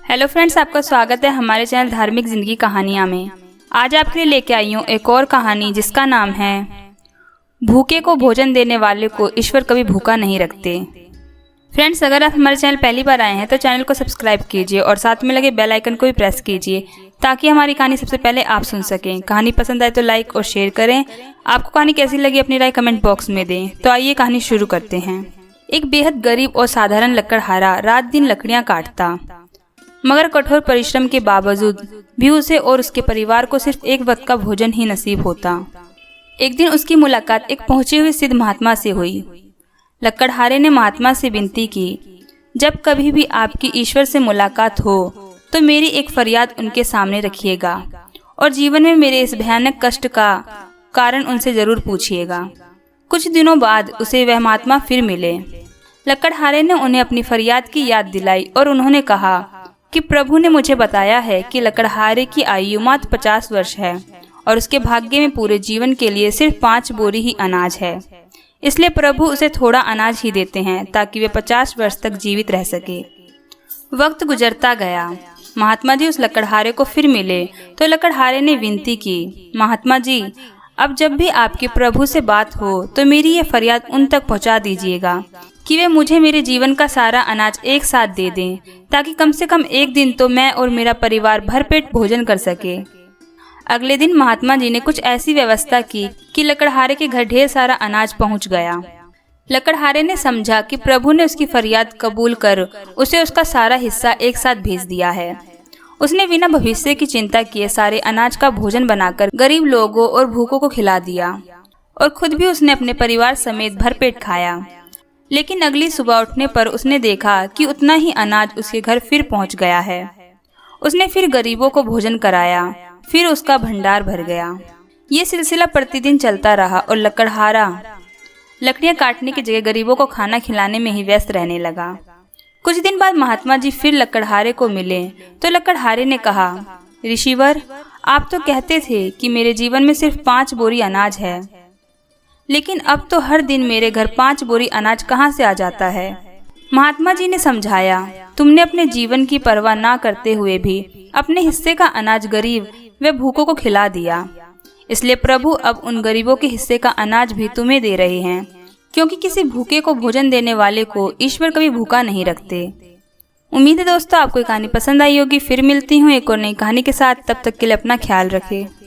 Hello friends, आपका स्वागत है हमारे चैनल धार्मिक जिंदगी कहानियाँ में। आज आपके लिए लेके आई हूँ एक और कहानी जिसका नाम है भूखे को भोजन देने वाले को ईश्वर कभी भूखा नहीं रखते। फ्रेंड्स, अगर आप हमारे चैनल पहली बार आए हैं तो चैनल को सब्सक्राइब कीजिए और साथ में लगे बेल आइकन को भी प्रेस कीजिए ताकि हमारी कहानी सबसे पहले आप सुन सकें। कहानी पसंद आए तो लाइक और शेयर करें। आपको कहानी कैसी लगी अपनी राय कमेंट बॉक्स में दें। तो आइए कहानी शुरू करते हैं। एक बेहद गरीब और साधारण लकड़हारा रात दिन लकड़ियां काटता, मगर कठोर परिश्रम के बावजूद भी उसे और उसके परिवार को सिर्फ एक वक्त का भोजन ही नसीब होता। एक दिन उसकी मुलाकात एक पहुंचे हुए सिद्ध महात्मा से हुई। लकड़हारे ने महात्मा से विनती की, जब कभी भी आपकी ईश्वर से मुलाकात हो तो मेरी एक फरियाद उनके सामने रखिएगा और जीवन में मेरे इस भयानक कष्ट का कारण उनसे जरूर पूछिएगा। कुछ दिनों बाद उसे वह महात्मा फिर मिले। लकड़हारे ने उन्हें अपनी फरियाद की याद दिलाई और उन्होंने कहा कि प्रभु ने मुझे बताया है कि लकड़हारे की आयु मात्र 50 वर्ष है और उसके भाग्य में पूरे जीवन के लिए सिर्फ 5 बोरी ही अनाज है। इसलिए प्रभु उसे थोड़ा अनाज ही देते हैं ताकि वे 50 वर्ष तक जीवित रह सके। वक्त गुजरता गया। महात्मा जी उस लकड़हारे को फिर मिले तो लकड़हारे ने विनती की, महात्मा जी, अब जब भी आपके प्रभु से बात हो तो मेरी ये फरियाद उन तक पहुंचा दीजिएगा कि वे मुझे मेरे जीवन का सारा अनाज एक साथ दे दें ताकि कम से कम एक दिन तो मैं और मेरा परिवार भरपेट भोजन कर सके। अगले दिन महात्मा जी ने कुछ ऐसी व्यवस्था की कि लकड़हारे के घर ढेर सारा अनाज पहुंच गया। लकड़हारे ने समझा कि प्रभु ने उसकी फरियाद कबूल कर उसे उसका सारा हिस्सा एक साथ भेज दिया है। उसने बिना भविष्य की चिंता किए सारे अनाज का भोजन बनाकर गरीब लोगों और भूखों को खिला दिया और खुद भी उसने अपने परिवार समेत भरपेट खाया। लेकिन अगली सुबह उठने पर उसने देखा कि उतना ही अनाज उसके घर फिर पहुंच गया है। उसने फिर गरीबों को भोजन कराया, फिर उसका भंडार भर गया। ये सिलसिला प्रतिदिन चलता रहा और लकड़हारा लकड़ियां काटने की जगह गरीबों को खाना खिलाने में ही व्यस्त रहने लगा। कुछ दिन बाद महात्मा जी फिर लकड़हारे को मिले तो लकड़हारे ने कहा, ऋषिवर, आप तो कहते थे कि मेरे जीवन में सिर्फ 5 बोरी अनाज है, लेकिन अब तो हर दिन मेरे घर 5 बोरी अनाज कहाँ से आ जाता है। महात्मा जी ने समझाया, तुमने अपने जीवन की परवाह ना करते हुए भी अपने हिस्से का अनाज गरीब व भूखों को खिला दिया। इसलिए प्रभु अब उन गरीबों के हिस्से का अनाज भी तुम्हें दे रहे हैं, क्योंकि किसी भूखे को भोजन देने वाले को ईश्वर कभी भूखा नहीं रखते। उम्मीद है दोस्तों आपको ये कहानी पसंद आई होगी। फिर मिलती हूँ एक और नई कहानी के साथ। तब तक के लिए अपना ख्याल रखें।